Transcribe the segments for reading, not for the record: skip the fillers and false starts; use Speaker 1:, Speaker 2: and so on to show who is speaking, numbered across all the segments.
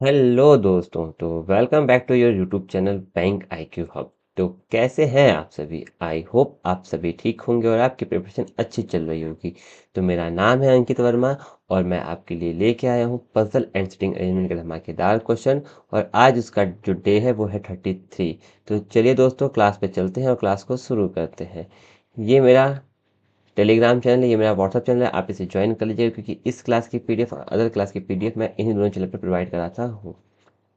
Speaker 1: Hello दोस्तों, तो welcome back to your YouTube channel Bank IQ Hub. तो कैसे हैं आप सभी? आई होप आप सभी ठीक होंगे और आपकी प्रिपरेशन अच्छी चल रही होगी। तो मेरा नाम है अंकित वर्मा और मैं आपके लिए लेके आया हूँ पजल एंड सिटिंग अरेंजमेंट के धमाकेदार क्वेश्चन। और आज उसका जो डे है वो है 33। तो चलिए दोस्तों, क्लास पे चलते हैं और क्लास को शुरू करते हैं। ये मेरा टेलीग्राम चैनल है, ये मेरा व्हाट्सअप चैनल है, आप इसे ज्वाइन कर लीजिएगा क्योंकि इस क्लास की पीडीएफ और अदर क्लास की पीडीएफ मैं इन्हीं दोनों चैनल पर प्रोवाइड कराता हूँ।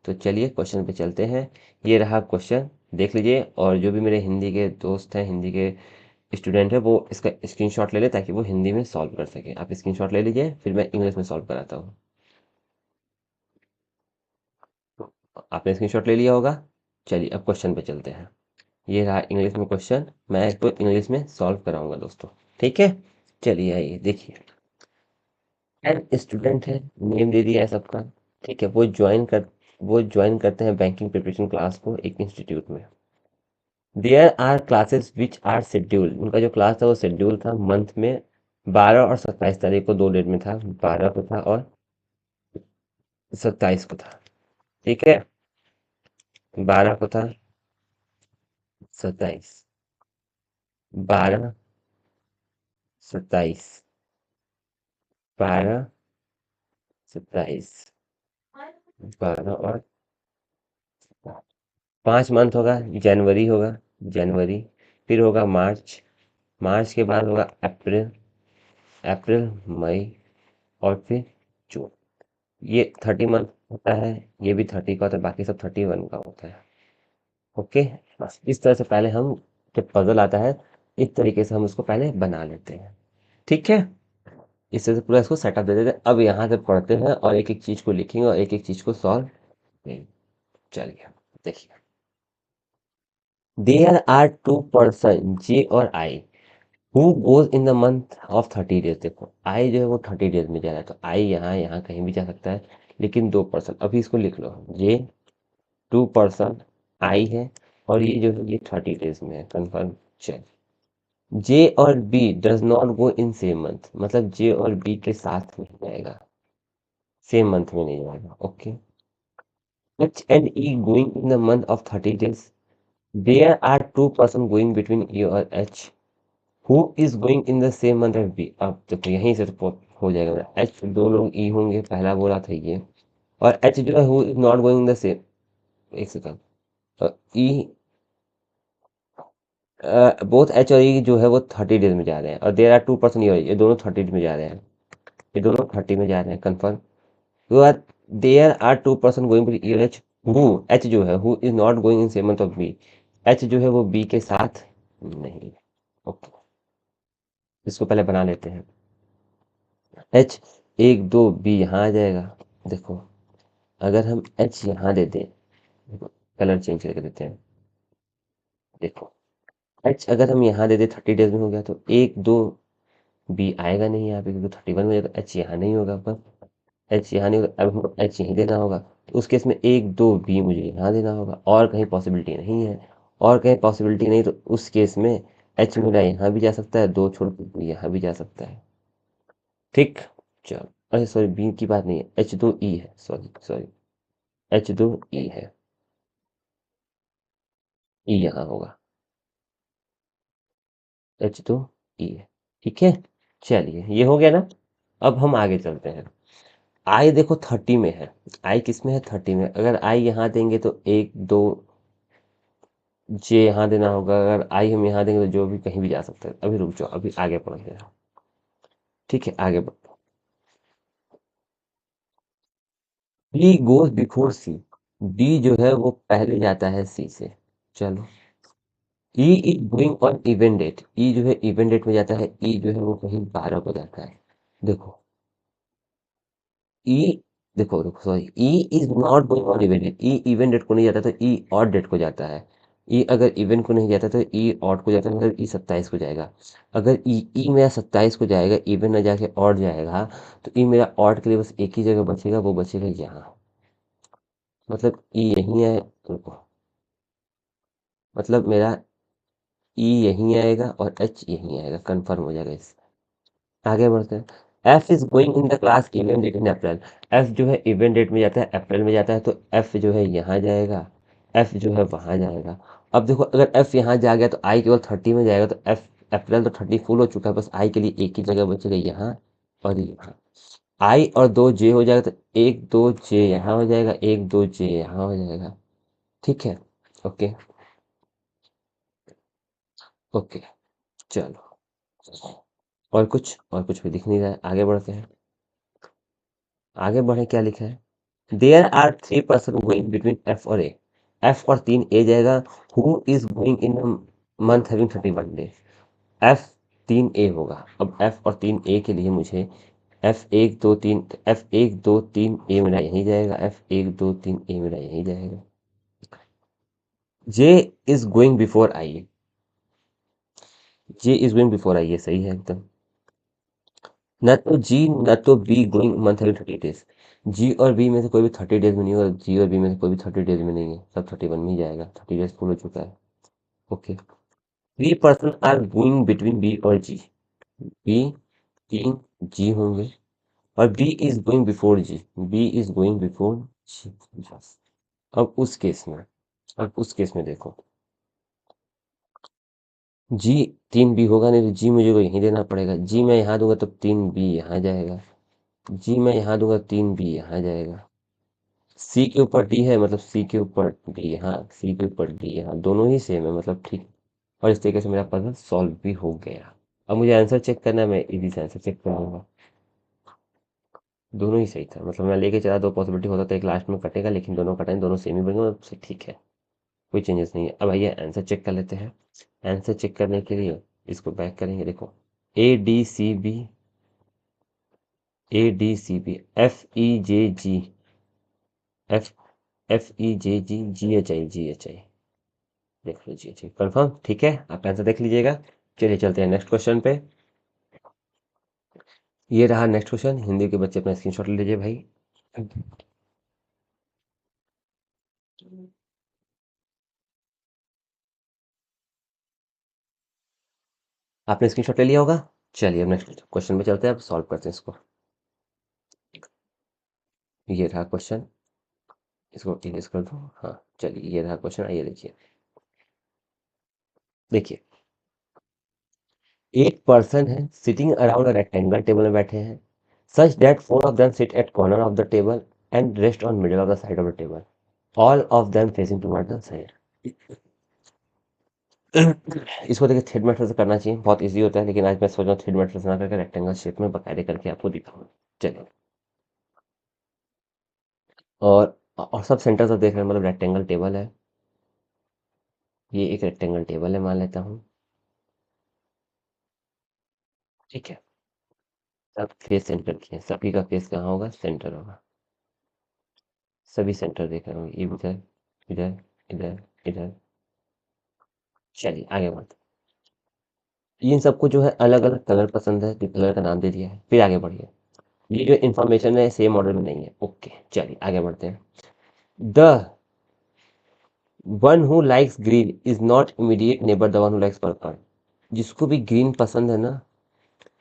Speaker 1: तो चलिए क्वेश्चन पे चलते हैं। ये रहा क्वेश्चन, देख लीजिए। और जो भी मेरे हिंदी के दोस्त हैं, हिंदी के स्टूडेंट हैं, वो इसका स्क्रीनशॉट ले लें ताकि वो हिंदी में सॉल्व कर सकें। आप स्क्रीनशॉट ले लीजिए, फिर मैं इंग्लिश में सॉल्व कराता हूँ। तो आपने स्क्रीनशॉट ले लिया होगा। चलिए अब क्वेश्चन पे चलते हैं। ये रहा इंग्लिश में क्वेश्चन, मैं इसको इंग्लिश में सॉल्व कराऊंगा दोस्तों। ठीक है, चलिए आइए देखिए। एन स्टूडेंट है, नेम दे दिया है सबका। ठीक है, वो ज्वाइन करते हैं बैंकिंग प्रिपरेशन क्लास को एक इंस्टीट्यूट में। There are classes which are schedule, उनका जो क्लास था वो शेड्यूल था मंथ में 12 और 27 तारीख को, दो डेट में था, 12 को था और 27 को था। ठीक है, 12 को था, 27, 12, 27, 12, 27, 12 और 5 मंथ होगा। जनवरी होगा, जनवरी, फिर होगा मार्च, मार्च के बाद होगा अप्रैल, अप्रैल, मई, और फिर जून। ये 30 मंथ होता है। ये भी 30 का होता है, बाकी सब 31 का होता है। ओके, बस इस तरह से पहले हम, जब पजल आता है इस तरीके से हम उसको पहले बना लेते हैं। ठीक है, इस तरह से पूरा इसको सेटअप दे देते हैं। अब यहाँ से पढ़ते हैं और एक एक चीज को लिखेंगे और एक एक चीज को सॉल्व करेंगे। चलिए देखिए। देयर आर टू पर्सन जे और I who goes in the month of 30 days. देखो आई जो है वो 30 डेज में जा रहा है, तो आई यहाँ यहाँ कहीं भी जा सकता है। लेकिन दो पर्सन, अभी इसको लिख लो, जे 2% आई है, और ये जो है ये 30 डेज में है, कंफर्म। चेक। जे और B does not go in same month, मतलब जे और बी के साथ नहीं जाएगा, सेम मंथ में नहीं जाएगा। Okay. H and E going in the month of 30 days. There are two person going between E और H who is going in the same month as B. अब देखो यहीं से तो हो जाएगा, एच दो लोग ई होंगे, पहला बोला था ये। और एच जो है who is not going in the same, एक सेकंड, ई, बोथ एच और ई जो है वो 30 डेज में जा रहे हैं, और देर आर 2% ये दोनों 30 में जा रहे हैं, ये दोनों 30 में जा रहे हैं, कंफर्म। तो are there are 2% going with E और एच हु, एच जो है who is not going in same month of B, H जो है वो बी के साथ नहीं। ओके, इसको पहले बना लेते हैं। एच 1 2 बी यहाँ आ जाएगा। देखो अगर हम एच यहाँ दे दें, देखो कलर चेंज करके देते हैं। देखो एच अगर हम यहाँ दे दें 30 डेज में हो गया, तो 1 2 बी आएगा नहीं यहाँ पे क्योंकि 31 में, तो एच यहाँ नहीं होगा। पर एच यहाँ नहीं होगा, अब हमको एच यहीं देना होगा, तो उस केस में 1 2 बी मुझे यहाँ देना होगा, और कहीं पॉसिबिलिटी नहीं है। और कहीं पॉसिबिलिटी नहीं, तो उस केस में एच मेरा यहाँ भी जा सकता है, दो छोड़ के बी यहाँ भी जा सकता है। ठीक, चलो, अरे सॉरी, बी की बात नहीं है, H2E है, सॉरी सॉरी, H2E है, ई यहाँ होगा, H2E है। ठीक है, चलिए ये हो गया ना। अब हम आगे चलते हैं। आई देखो 30 में है, आई किस में है, 30 में। अगर आई यहाँ देंगे तो 1 2 जे यहाँ देना होगा, अगर आई हम यहाँ देंगे तो जो भी कहीं भी जा सकता है। अभी रुक जाओ, अभी आगे पढ़ते हैं। ठीक है, आगे बढ़ो। B goes before C, D जो है वो पहले जाता है सी से। चलो, E is going on event date, E जो है इवेंट डेट में जाता है, ई जो है वो कहीं 12 को जाता है। देखो ई, देखो देखो sorry, E is not going on event date, E event date को नहीं जाता, तो ई ऑड डेट को जाता है। ई अगर इवेंट को नहीं जाता तो ई ऑड को जाता है, मतलब ई 27 को जाएगा। अगर ई मेरा 27 को जाएगा, इवेंट ना जाके ऑड जाएगा, तो ई मेरा ऑड के लिए बस एक ही जगह बचेगा, वो बचेगा यहाँ। मतलब ई यहीं है, रुको, मतलब मेरा ई यहीं आएगा और एच यहीं आएगा, कंफर्म हो जाएगा। इस आगे बढ़ते हैं। F is going in the class event date in April. F जो है इवेंट डेट में जाता है, अप्रैल में जाता है, तो एफ जो है यहाँ जाएगा, एफ जो है वहाँ जाएगा। अब देखो अगर एफ यहाँ जा गया तो आई केवल 30 में जाएगा, तो एफ अप्रैल तो 30 फुल हो चुका है, बस आई के लिए एक ही जगह बचेगा, यहाँ और यहाँ। आई और दो जे हो जाएगा, तो एक दो जे यहाँ हो जाएगा, एक दो जे यहाँ हो जाएगा। ठीक है, ओके। ओके, चलो और कुछ भी दिख नहीं रहा है, आगे बढ़ते हैं। आगे बढ़े, क्या लिखा है, there are three person going between F और ए। एफ और तीन ए जाएगा, who is going in month having 31 day. F तीन ए होगा। अब एफ और तीन ए के लिए मुझे एफ एक दो तीन, एफ एक दो तीन ए मेरा यहीं जाएगा, एफ एक दो तीन ए मेरा यहीं जाएगा। J is going before I, J is going before I, ये सही है एकदम। न तो जी न तो B going month having 30 days. G और बी में से कोई भी 30 डेज में नहीं होगा, जी और बी में से कोई भी 30 डेज में नहीं है, सब 31 में ही जाएगा, 30 डेज फुल हो चुका है। Okay, three person are going between B और जी। बी तीन जी होंगे, और B is going before G, B is going before G. अब उस केस में, देखो, जी तीन बी होगा नहीं, तो जी मुझे को यहीं देना पड़ेगा, जी मैं यहाँ दूंगा तो तीन बी यहाँ जाएगा, जी मैं यहाँ दूंगा तीन बी यहाँ जाएगा। सी के ऊपर डी है, मतलब सी के ऊपर डी यहाँ, सी के ऊपर डी यहाँ, दोनों ही सेम है, मतलब ठीक। और इस तरीके से मेरा पजल सॉल्व भी हो गया। अब मुझे आंसर चेक करना है, मैं इजी से आंसर चेक करूंगा। दोनों ही सही था, मतलब मैं लेके चला, दो पॉसिबिलिटी होता तो एक लास्ट में कटेगा, लेकिन दोनों कटाए, दोनों सेम ही बनेंगे, तो ठीक है, कोई चेंजेस नहीं है। अब आइए आंसर चेक कर लेते हैं। आंसर चेक करने के लिए इसको बैक करेंगे, देखो, A D C B, A D C B, F E J G, F F E J G, G H I, G H I, देख लीजिए, जी कंफर्म, ठीक है, आप आंसर देख लीजिएगा। चलिए चलते हैं नेक्स्ट क्वेश्चन पे। ये रहा नेक्स्ट क्वेश्चन, हिंदी के बच्चे अपना स्क्रीनशॉट ले लीजिए भाई। आपने स्क्रीनशॉट ले लिया होगा। चलिए अब नेक्स्ट क्वेश्चन पे चलते हैं, अब सॉल्व करते हैं इसको। ये रहा क्वेश्चन, इसको इरेज कर दो, हाँ। चलिए ये रहा क्वेश्चन, आइए देखिए। देखिए, एक पर्सन है sitting around a rectangle, table में बैठे हैं, such that four of them sit at corner of the table and rest on middle of the side of the table, all of them facing toward the side. इसको देखिए thread method से करना चाहिए, बहुत easy होता है, लेकिन आज मैं सोच रहा हूँ थ्रेड मेथड से ना करके रेक्टेंगल शेप में बकायदे करके आपको दिखाऊँ। चलिए, और सब सेंटर से देख रहे हैं, मतलब रेक्टेंगल टेबल है, ये एक रेक्टेंगल टेबल है मान लेता हूँ, ठीक है। सब फेस सेंटर किए, सभी का फेस कहाँ होगा, सेंटर होगा, सभी सेंटर देख रहे होंगे, इधर इधर इधर इधर। चलिए आगे बढ़ते हैं। इन सबको जो है अलग अलग कलर पसंद है, तो कलर का नाम दे दिया है, फिर आगे बढ़िए। ये जो इन्फॉर्मेशन है सेम ऑर्डर में नहीं है, ओके। चलिए आगे बढ़ते हैं। The one who likes green is not immediate neighbour the one who likes purple. जिसको भी ग्रीन पसंद है ना,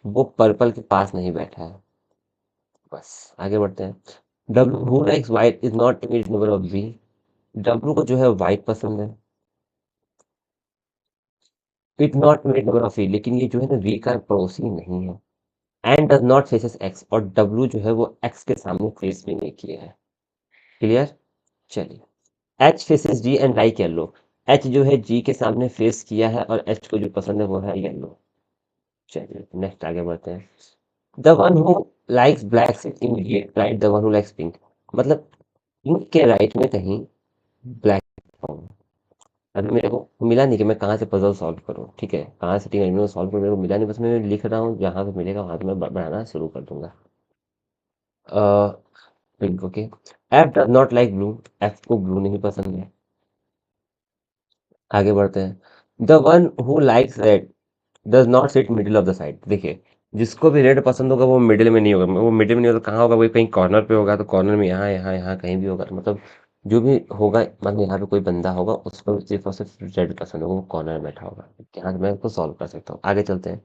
Speaker 1: वो पर्पल के पास नहीं बैठा है। बस आगे बढ़ते हैं। W who likes white is not immediate neighbour of V. W को जो है व्हाइट पसंद है, it not immediate neighbour of V, लेकिन ये जो है ना वी का पड़ोसी नहीं है। And does not faces x, और डब्ल्यू जो है वो एक्स के सामने फेस भी नहीं किया है। क्लियर। चलिए, H faces G and like yellow. H जो है जी के सामने फेस किया है, और एच को जो पसंद है वो है येलो। चलिए नेक्स्ट आगे बढ़ते हैं। The one who likes black sit immediate right the one who likes pink. मतलब पिंक के राइट में कहीं ब्लैक होगा। अभी मेरे को मिला नहीं कि मैं कहाँ से पजल सॉल्व करूँ, ठीक है, कहाँ से टिंग में सॉल्व करूँ, मेरे को मिला नहीं, बस मैं लिख रहा हूँ, जहाँ पे मिलेगा वहां से मैं बनाना शुरू कर दूंगा। Pink, okay. F does not like blue, F को ब्लू नहीं पसंद है। आगे बढ़ते हैं। The one who likes red does not sit middle of the side. देखिए, जिसको भी रेड पसंद होगा वो मिडिल में नहीं होगा, वो मिडिल में नहीं होगा तो कहाँ होगा, वही कहीं कॉर्नर पे होगा, तो कॉर्नर में यहाँ यहाँ यहाँ कहीं भी होगा, तो मतलब जो भी होगा, मतलब यहाँ पे कोई बंदा होगा उसको सिर्फ और सिर्फ रेड पसंद होगा, वो कॉर्नर में बैठा होगा। यहाँ से मैं उसको सॉल्व कर सकता हूँ, आगे चलते हैं।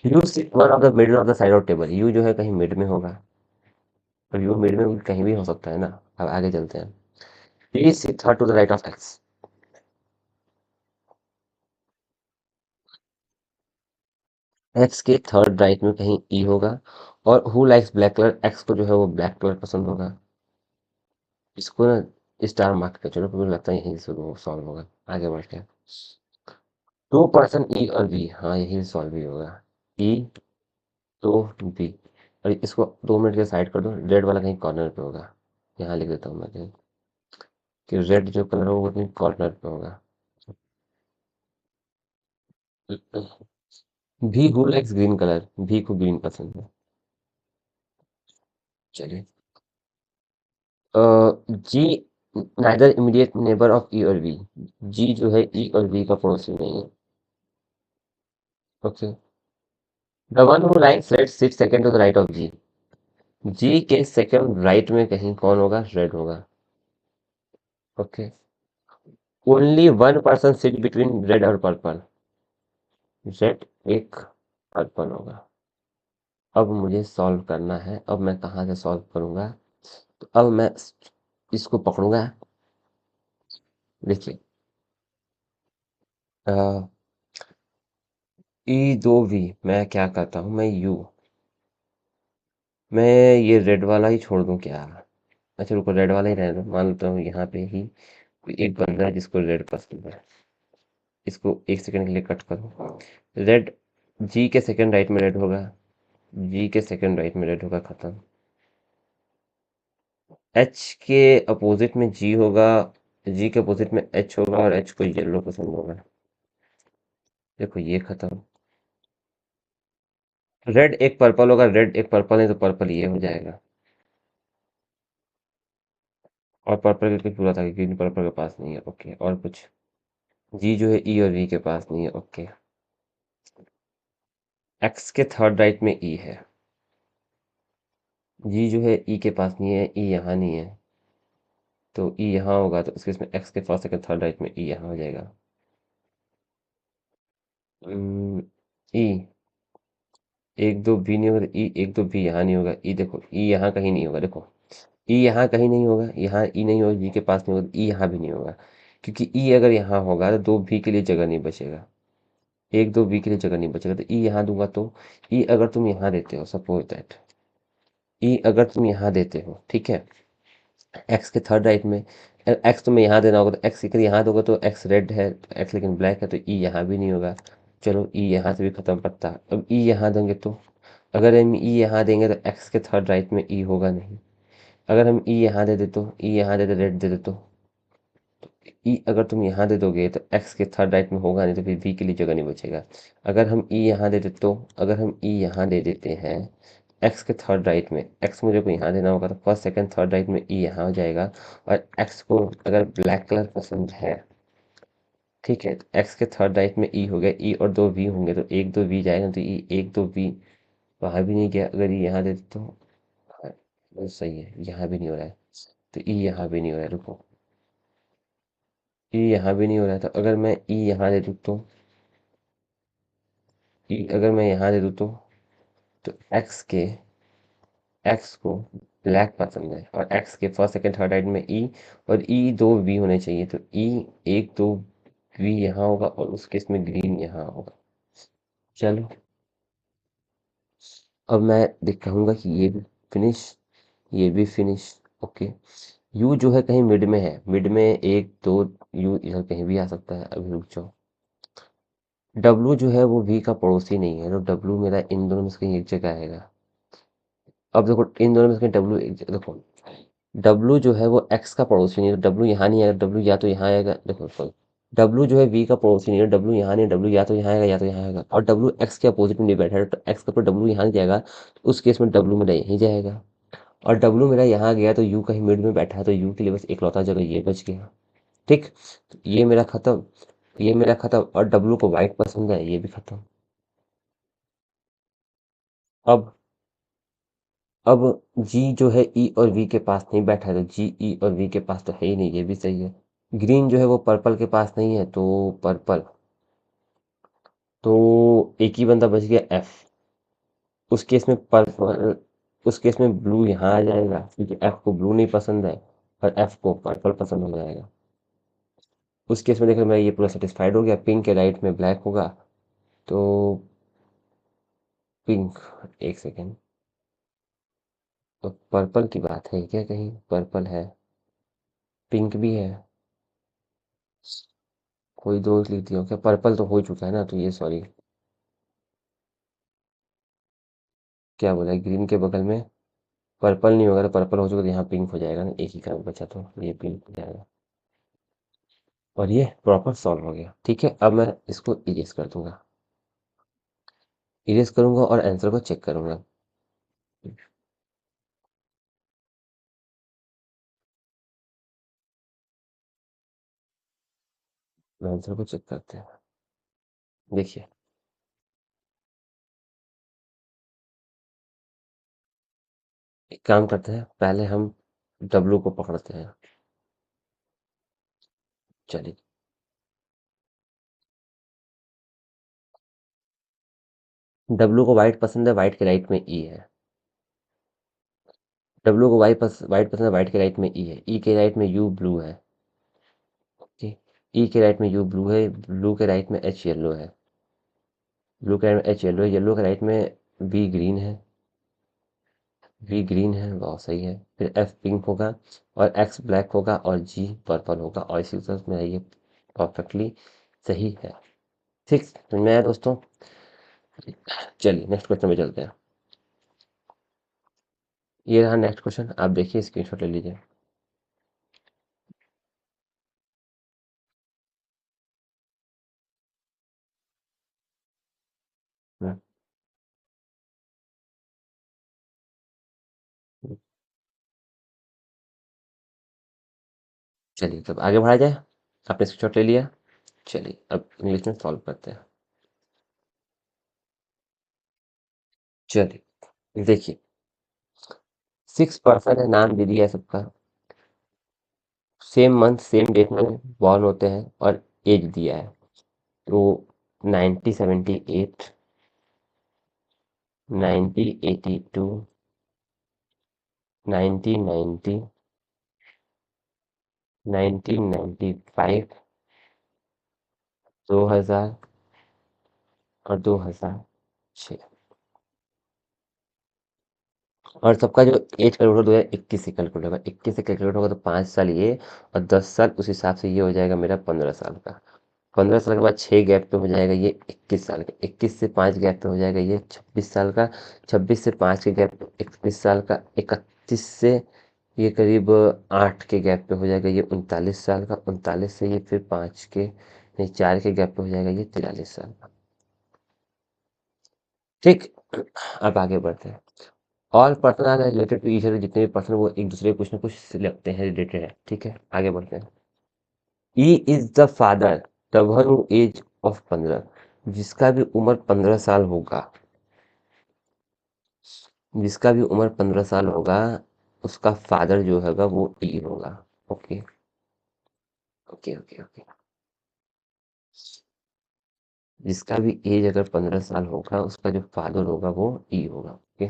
Speaker 1: You sit one of the middle of the side of table. You जो है कहीं मिड में होगा, और यू मिड में कहीं भी हो सकता है ना। अब आगे चलते हैं। He sit third to the right of X. X के थर्ड राइट में कहीं ई होगा। और who likes black colour, X को जो है वो ब्लैक कलर पसंद होगा। इसको ना स्टार मार्क कर, चलो मुझे लगता है यहीं से वो सॉल्व होगा। आगे बढ़ते हैं। टू पर्सन ई और बी, हाँ यही सॉल्व भी होगा। ई तो बी। और इसको 2 मिनट के साइड कर दो, रेड वाला कहीं कॉर्नर पे होगा। यहाँ लिख देता हूँ मैं कहीं कि रेड जो कलर होगा वो कहीं कॉर्नर पे होगा। भी हु लाइक्स ग्रीन कलर, भी को ग्रीन पसंद है। चलिए। जी नाइदर इमीडिएट नेबर ऑफ ई और बी। जी जो है ई और बी का पड़ोसी नहीं है। Okay. The one who likes red sit second to the right of G. G के सेकंड राइट में कहीं कौन होगा, रेड होगा। Okay. Only one person sit between red और पर्पल। रेड एक, पर्पल होगा। अब मुझे सॉल्व करना है। अब मैं कहाँ से सॉल्व करूंगा? तो अब मैं इसको पकड़ूंगा। देखिए, ई दो वी, मैं क्या करता हूँ, मैं यू, मैं ये रेड वाला ही छोड़ दूं क्या? अच्छा रुको, रेड वाला ही रहने दो। मान लेता हूँ यहाँ पे ही कोई एक बंदा है जिसको रेड पसंद है। इसको 1 सेकंड के लिए कट करो। रेड, जी के सेकंड राइट में रेड होगा। जी के सेकंड राइट में रेड होगा, खत्म। एच के अपोजिट में जी होगा। जी के अपोजिट में एच होगा, और एच को येलो पसंद होगा। देखो ये खत्म। रेड एक पर्पल होगा, रेड एक पर्पल है तो पर्पल ये हो जाएगा। और पर्पल के कुछ पूरा था, ग्रीन पर्पल के पास नहीं है। ओके, और कुछ? जी जो है ई और वी के पास नहीं है। ओके। एक्स के थर्ड राइट में ई है। जी जो है ई के पास नहीं है, ई यहाँ नहीं है। तो ई यहाँ होगा, तो उसके इसमें एक्स के फर्स्ट सेकंड थर्ड राइट में ई यहाँ हो जाएगा। ई एक दो बी नहीं होगा, तो ई एक दो बी यहाँ नहीं होगा। ई देखो, ई यहाँ कहीं नहीं होगा। देखो, ई यहाँ कहीं नहीं होगा, यहाँ ई नहीं होगा, जी के पास नहीं होगा, ई यहाँ भी नहीं होगा। क्योंकि ई अगर यहाँ होगा तो दो बी के लिए जगह नहीं बचेगा। एक दो बी के लिए जगह नहीं बचेगा, तो ई यहाँ दूंगा तो ई अगर तुम यहाँ देते हो, सपोज दैट ई अगर तुम यहाँ देते हो, ठीक है, एक्स के थर्ड राइट में, एक्स तुम्हें यहाँ देना होगा, तो एक्स अगर यहाँ दोगे तो एक्स रेड है, एक्स लेकिन ब्लैक है, तो ई यहाँ भी नहीं होगा। चलो ई यहाँ से भी खत्म पत्ता। अब ई यहाँ देंगे तो, अगर हम ई यहाँ देंगे तो एक्स के थर्ड राइट में ई होगा नहीं। अगर हम ई यहाँ दे दे तो, ई यहाँ दे दे, रेड दे दे तो ई अगर तुम यहाँ दे दोगे तो एक्स के थर्ड राइट में होगा नहीं, तो फिर वी के लिए जगह नहीं बचेगा। अगर हम ई यहाँ दे दे तो, अगर हम ई यहाँ दे देते हैं एक्स के थर्ड राइट में, एक्स मुझे को यहाँ देना होगा, तो फर्स्ट सेकंड थर्ड राइट में ई यहाँ हो जाएगा। और एक्स को अगर ब्लैक कलर पसंद है, ठीक है, तो एक्स के थर्ड राइट में ई हो गया। ई और दो वी होंगे, तो एक दो वी जाएगा, तो ई एक दो वी वहाँ भी नहीं गया। अगर ये यहाँ दे दे तो हाँ, तो सही है, यहाँ भी नहीं हो रहा है। तो ई यहाँ भी नहीं हो रहा है, रुको, ई यहाँ भी नहीं हो रहा है। तो अगर मैं ई यहाँ दे दूँ तो, ई अगर मैं यहाँ दे दूँ तो एक्स को ब्लैक पसंद है, और एक्स के फर्स्ट सेकंड थर्ड राइट में ई, और ई दो वी होने चाहिए, तो ई एक दो वी यहाँ होगा, और उस केस में ग्रीन यहाँ होगा। चलो, अब मैं दिखाऊंगा कि ये भी फिनिश, ये भी फिनिश। ओके। यू जो है कहीं मिड में है, मिड में एक दो, यू इधर कहीं भी आ सकता है। अभी रुक जाओ। डब्लू जो है वो वी का पड़ोसी नहीं है, तो डब्लू मेरा इन दोनों में से कहीं एक जगह आएगा। अब देखो, इन दोनों में से कहीं डब्लू एक जगह, देखो डब्लू जो है वो एक्स का पड़ोसी नहीं है, तो डब्लू यहाँ नहीं आएगा। डब्लू या तो यहाँ आएगा, देखो सॉरी, डब्लू जो है वी का पड़ोसी नहीं है, डब्लू यहाँ नहीं, डब्लू या तो यहाँ आएगा या तो यहाँ आएगा। और डब्लू एक्स के अपोजिट में नहीं बैठा है, तो एक्स के ऊपर डब्लू यहाँ नहीं जाएगा, तो उस केस में डब्लू मेरा यहीं जाएगा। और डब्लू मेरा यहाँ गया, तो यू कहीं मिड में बैठा है, तो यू के लिए बस इकलौता जगह ये बच गया। ठीक, तो ये मेरा खत्म, ये मेरा खत्म। और डब्लू को वाइट पसंद है, ये भी खत्म। अब अब जी जो है ई और वी के पास नहीं बैठा है, तो जी ई और वी के पास तो है ही नहीं, ये भी सही है। ग्रीन जो है वो पर्पल के पास नहीं है, तो पर्पल, तो एक ही बंदा बच गया, एफ। उस केस में पर्पल, उस केस में ब्लू यहाँ आ जाएगा क्योंकि एफ को ब्लू नहीं पसंद है और एफ को पर्पल पसंद हो जाएगा। उस केस में देखो मैं ये पूरा सेटिस्फाइड हो गया, पिंक के राइट में ब्लैक होगा तो पिंक, एक सेकेंड, तो पर्पल की बात है क्या, कहीं पर्पल है, पिंक भी है, कोई दोस्त लिख दिया क्या, पर्पल तो हो चुका है ना, तो ये सॉरी क्या बोला है, ग्रीन के बगल में पर्पल नहीं होगा, तो पर्पल हो चुका तो यहाँ पिंक हो जाएगा ना, एक ही काम बचा तो ये पिंक हो जाएगा और ये प्रॉपर सॉल्व हो गया। ठीक है, अब मैं इसको इरेज कर दूंगा, इरेज करूंगा और आंसर को चेक करूंगा। आंसर को चेक करते हैं, देखिए एक काम करते हैं, पहले हम डब्लू को पकड़ते हैं, चलिए डब्लू को वाइट पसंद है, वाइट के राइट में ई है, डब्लू को वाइट पसंद है, वाइट के राइट में ई है, ई के राइट में यू ब्लू है, ओके, ई के राइट में यू ब्लू है, ब्लू के राइट में एच येलो है, ब्लू के राइट में एच येलो है, येलो के राइट में वी ग्रीन है, वी ग्रीन है, बहुत सही है, फिर एफ पिंक होगा और एक्स ब्लैक होगा और जी पर्पल होगा और इसी तरह में ये परफेक्टली सही है। ठीक, तो मैं दोस्तों, चलिए नेक्स्ट क्वेश्चन में चलते हैं। ये रहा नेक्स्ट क्वेश्चन, आप देखिए स्क्रीनशॉट ले लीजिए। हम्म, हम्म, चलिए तब आगे बढ़ा जाए, आपने स्क्रीनशॉट ले लिया, चलिए अब इंग्लिश में सॉल्व करते हैं। चलिए देखिए, 6 पर्सन है, नाम दे दिया है सबका, सेम मंथ सेम डेट में बॉर्न होते हैं और एज दिया है, तो 1978, 1982, 1990, 1995, 2000 और 2006, और सबका जो एज कैलकुलेट होगा 2021 से कैलकुलेट होगा, 21 से कैलकुलेट होगा तो 5 साल ये और 10 साल, उस हिसाब से ये हो जाएगा मेरा 15 साल का, 15 साल के बाद 6 गैप पे हो जाएगा ये 21 साल का, 21 से 5 गैप पे हो जाएगा ये 26 साल का, 26 से 5 के गैप पे 31 साल का, 31 से ये करीब 8 के गैप पे हो जाएगा ये 39 साल का, 39 से ये फिर 5 के नहीं 4 के गैप पे हो जाएगा ये 43 साल का। ठीक, अब आगे बढ़ते हैं। All person are related to each other, जितने भी पर्सन वो एक दूसरे को कुछ ना कुछ लगते हैं, रिलेटेड है, ठीक है आगे बढ़ते हैं। He is the father, the one age of 15, जिसका भी उम्र 15 साल होगा, जिसका भी उम्र 15 साल होगा उसका फादर जो होगा वो ई होगा। ओके, ओके, ओके, ओके, जिसका भी एज अगर 15 साल होगा उसका जो फादर होगा वो ई होगा। Okay,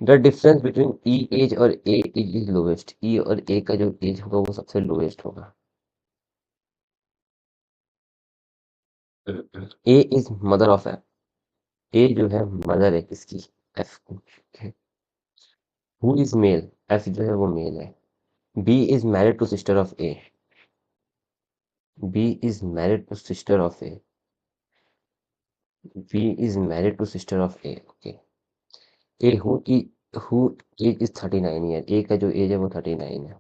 Speaker 1: the difference between E age और A age is lowest, E और ए का जो एज होगा वो सबसे लोवेस्ट होगा। ए इज मदर ऑफ एफ, ए जो है मदर है किसकी, एफ की। हु इज मेल, एफ जो है वो मेल है। B is married to sister of A, B is married to sister of A, B is married to sister of A. Okay, A who age is 39 year, A का जो age है वो 39 है।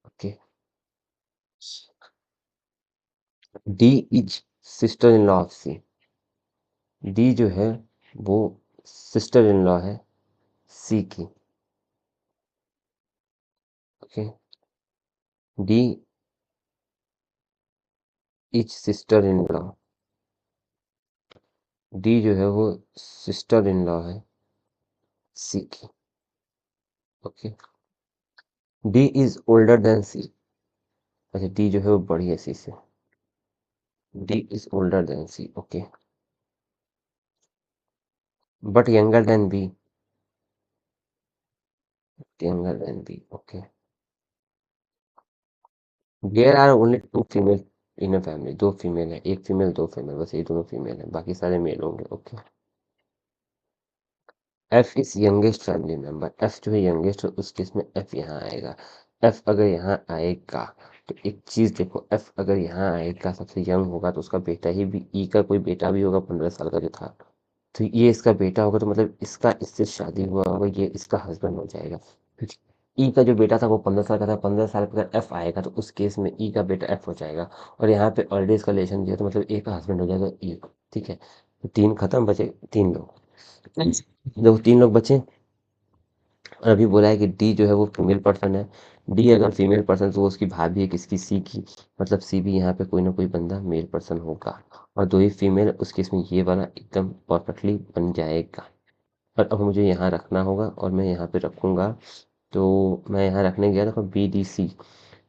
Speaker 1: Okay, D is sister in law of C, D जो है वो sister in law है C की। Okay, D is sister in law, D जो है वो सिस्टर इन लॉ है सी की। Okay, D is older than C, अच्छा डी जो है वो बड़ी है सी से, D is older than C. Okay, but younger than B. Younger than B. Okay. There are only two female in a family. दो female है, एक फीमेल दो फीमेल, बस ये दोनों फीमेल है, बाकी सारे मेल होंगे. Okay. F is youngest family member. F जो है यंगेस्ट है, उस केस में एफ यहाँ आएगा. एफ अगर यहाँ आएगा तो एक चीज देखो, एफ अगर यहाँ आएगा सबसे यंग होगा तो उसका बेटा ही भी, ई का कोई बेटा भी होगा 15 साल का जो था, तो ये इसका बेटा होगा, तो मतलब इसका इससे शादी हुआ होगा, ये इसका हस्बैंड हो जाएगा. ई का जो बेटा था वो 15 साल का था, 15 साल का अगर एफ आएगा तो उस केस में ई का बेटा एफ हो जाएगा. और यहाँ पे ऑलरेडी इसका रिलेशन दिया, तो मतलब ए का हस्बैंड हो जाएगा ई. ठीक है, तो तीन खत्म, बचे तीन लोग. देखो तीन लोग बचे. और अभी बोला है कि डी जो है वो फीमेल पर्सन है. डी अगर फीमेल पर्सन तो वो उसकी भाभी है किसकी, सी की. मतलब सी भी यहाँ पे कोई ना कोई बंदा मेल पर्सन होगा. और दो ही फीमेल, उस केस में ये वाला एकदम परफेक्टली बन जाएगा. और अब मुझे यहाँ रखना होगा और मैं यहाँ पे रखूँगा. तो मैं यहाँ रखने गया था बी डी सी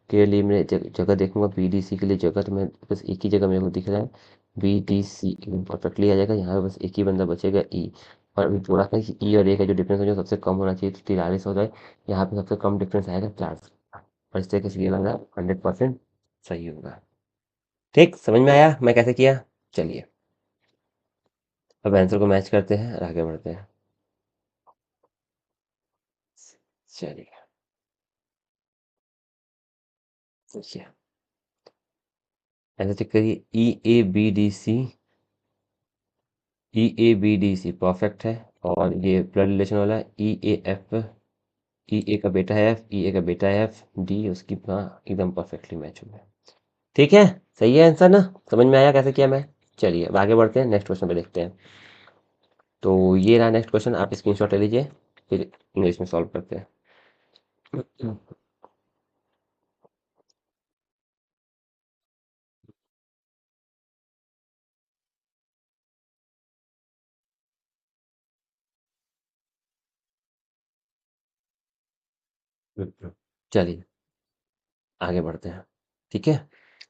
Speaker 1: के लिए, मैं जगह देखूंगा. बी डी सी के लिए जगह तो मैं बस एक ही जगह मेरे को दिख रहा है. बी डी सी एकदम परफेक्टली आ जाएगा. यहाँ पे बस एक ही बंदा बचेगा, ई. और अभी बोला था कि ई और ए का जो डिफरेंस है जो सबसे कम होना चाहिए तो 43 होता है. यहाँ पे सबसे कम डिफरेंस आएगा 4. और इस तरीके से ये वाला 100% सही होगा. ठीक, समझ में आया मैं कैसे किया. चलिए, अब आंसर को मैच करते हैं और आगे बढ़ते हैं. चलिए, देखिए, ऐसे चेक करिए. E A B D C, E A B D C perfect है. और ये ब्लड रिलेशन वाला ई ए एफ, ई ए का बेटा है एफ, ई ए का बेटा है एफ, डी उसकी माँ, एकदम परफेक्टली मैच हो गया. ठीक है, सही है आंसर ना. समझ में आया कैसे किया मैं. चलिए अब आगे बढ़ते हैं, नेक्स्ट क्वेश्चन पे देखते हैं. तो ये रहा नेक्स्ट क्वेश्चन, आप स्क्रीनशॉट ले लीजिए, फिर इंग्लिश में सॉल्व करते हैं. चलिए आगे बढ़ते हैं. ठीक है,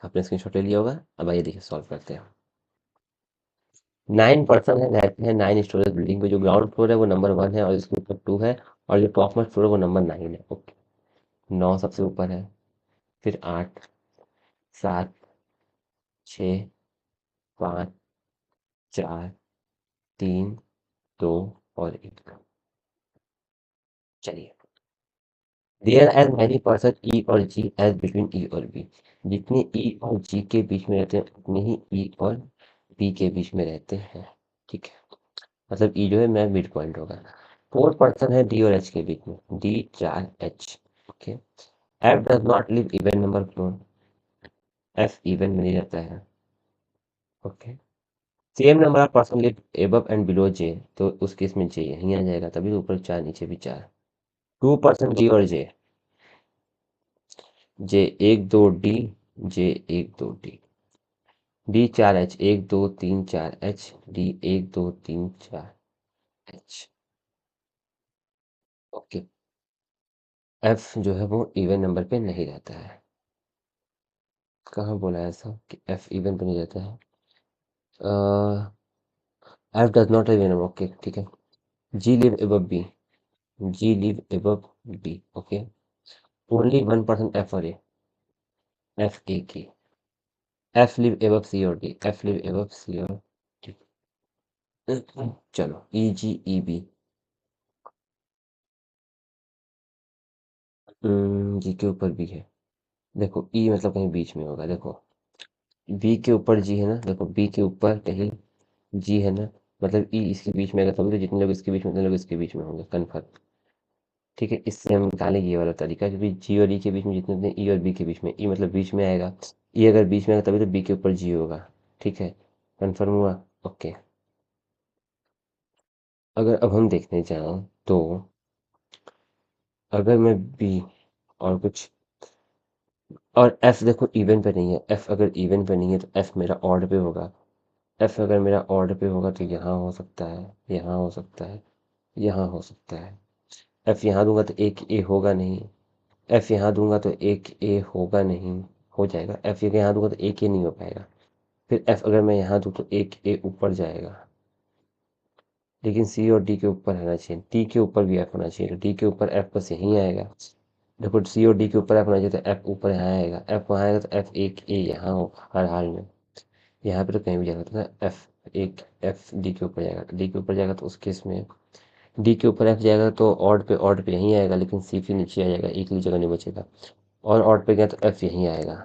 Speaker 1: आपने स्क्रीनशॉट ले लिया होगा. अब आइए देखिए सॉल्व करते हैं. 9 पर्सन है रहते हैं 9 स्टोरेज बिल्डिंग पे. जो ग्राउंड फ्लोर है वो नंबर 1 है और इसके ऊपर 2 है. और जो टॉप मोस्ट फ्लोर है वो नंबर 9 है. ओके. 9 सबसे ऊपर है, फिर 8, 7, 6, 5, 4, 3, 2 और 1. चलिए. देयर एज मैनी पर्सन ई और जी एज बिटवीन ई और बी. जितने ई और जी के बीच में रहते हैं उतने ही ई और बी के बीच में रहते हैं. ठीक है, मतलब ई जो है मैं मिड पॉइंट होगा. 4 पर्सन है डी और एच के बीच में, D 4 H. Okay. F does not live even number floor. F even में नहीं रहता है. ओके. Same number of person live above and below J, तो उस केस में जे यहीं आ जाएगा, तभी तो ऊपर 4 नीचे भी 4. 2 पर्सन जी और जे, जे 1 2 डी, जे 1 2 D. D 4 H, 1 2 3 4 H, D 1 2 3 4 H. Okay. F जो है वो इवन नंबर पे नहीं रहता है. कहाँ बोला है ऐसा कि एफ इवन पे नहीं रहता है. F does not live in. Okay ठीक है. G live above B, G live above B. Okay. Only 1 person F और ए, एफ ए की. एफ लिव एबव सी और डी, एफ लिव एबव सी और डी. चलो ई जी ई बी. जी के ऊपर B है. देखो ई मतलब कहीं बीच में होगा. देखो बी के ऊपर जी है ना, देखो बी के ऊपर कहीं जी है ना, मतलब ई इसके बीच में, अगर तभी तो जितने लोग इसके बीच में उतने लोग इसके बीच में होंगे कन्फर्म. ठीक है, इससे हम निकालेंगे ये वाला तरीका, क्योंकि जी और ई के बीच में जितने उतने ई और बी के बीच में, ई मतलब बीच में आएगा. ई अगर बीच में आएगा तभी तो बी के ऊपर जी होगा. ठीक है, कन्फर्म हुआ. ओके. अगर अब हम देखने जाएं तो अगर मैं बी और कुछ, और एफ देखो इवन पे नहीं है. एफ अगर इवन पे नहीं है तो एफ मेरा ऑड पे होगा. एफ अगर मेरा ऑड पे होगा तो यहाँ हो सकता है, यहाँ हो सकता है, यहाँ हो सकता है. एफ यहाँ दूंगा तो एक ए होगा नहीं. एफ यहाँ दूंगा तो एक ए होगा नहीं. हो जाएगा. एफ यहाँ दूंगा तो एक ए नहीं हो पाएगा. फिर एफ अगर मैं यहाँ दूँ तो एक ए ऊपर जाएगा. लेकिन सी और डी के ऊपर रहना चाहिए, डी के ऊपर भी एफ होना चाहिए, तो डी के ऊपर एफ बस यहीं आएगा। देखो सी और डी के ऊपर एफ होना चाहिए, तो एफ ऊपर यहाँ आएगा, एफ वहाँ आएगा, तो एफ एक ए यहाँ होगा हर हाल में। यहाँ पे तो कहीं भी जाएगा, तो ना एफ एक एफ डी के ऊपर जाएगा, डी के ऊपर जाएगा तो उस केस में डी के ऊपर एफ जाएगा तो ऑड पे यहीं आएगा, लेकिन सी फिर नीचे आ जाएगा, एक की जगह नहीं बचेगा। और ऑड पे गया तो एफ यहीं आएगा,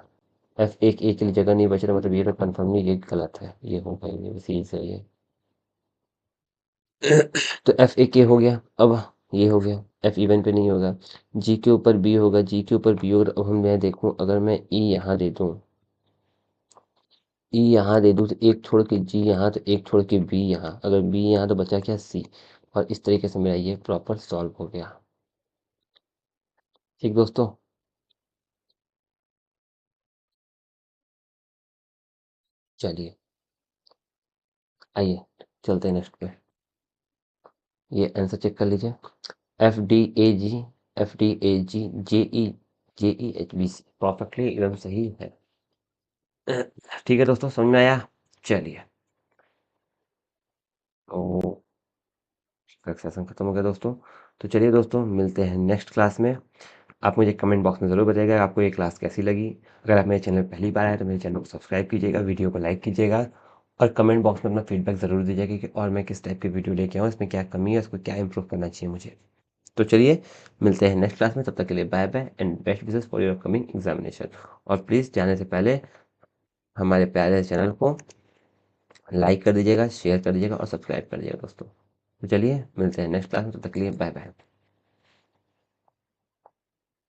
Speaker 1: एफ एक के लिए जगह नहीं बच रहा, मतलब ये तो कन्फर्मली ये गलत है, ये होगा, ये सी से ये तो एफ एक हो गया। अब ये हो गया, एफ इवन पे नहीं होगा, जी के ऊपर बी होगा, जी के ऊपर बी होगा। अब हम मैं देखूं, अगर मैं ई यहाँ दे दूं, ई यहाँ दे दूं, तो एक छोड़ के जी यहाँ, तो एक छोड़ के बी यहाँ, अगर बी यहाँ तो बचा क्या सी। और इस तरीके से मेरा ये प्रॉपर सॉल्व हो गया। ठीक दोस्तों, चलिए आइए चलते हैं नेक्स्ट पे। ये आंसर चेक कर लीजिए, F D A G, F D A G J E H B C, perfectly एकदम सही है। ठीक है दोस्तों, समझ में आया। चलिए, तो सेशन खत्म हो गया दोस्तों। तो चलिए दोस्तों, मिलते हैं नेक्स्ट क्लास में। आप मुझे कमेंट बॉक्स में ज़रूर बताइएगा आपको ये क्लास कैसी लगी। अगर आप मेरे चैनल पहली बार आए तो मेरे चैनल को सब्सक्राइब कीजिएगा, वीडियो को लाइक कीजिएगा, और कमेंट बॉक्स में अपना फीडबैक ज़रूर दीजिएगा कि और मैं किस टाइप की वीडियो लेके आऊँ, इसमें क्या कमी है, उसको क्या इंप्रूव करना चाहिए मुझे। तो चलिए, मिलते हैं नेक्स्ट क्लास में, तब तक के लिए bye bye and best wishes for your upcoming examination. और प्लीज़ जाने से पहले हमारे प्यारे चैनल को लाइक कर दीजिएगा, शेयर कर दीजिएगा और सब्सक्राइब कर दीजिएगा दोस्तों। तो चलिए, मिलते हैं नेक्स्ट क्लास में, तब तक के लिए बाय बाय।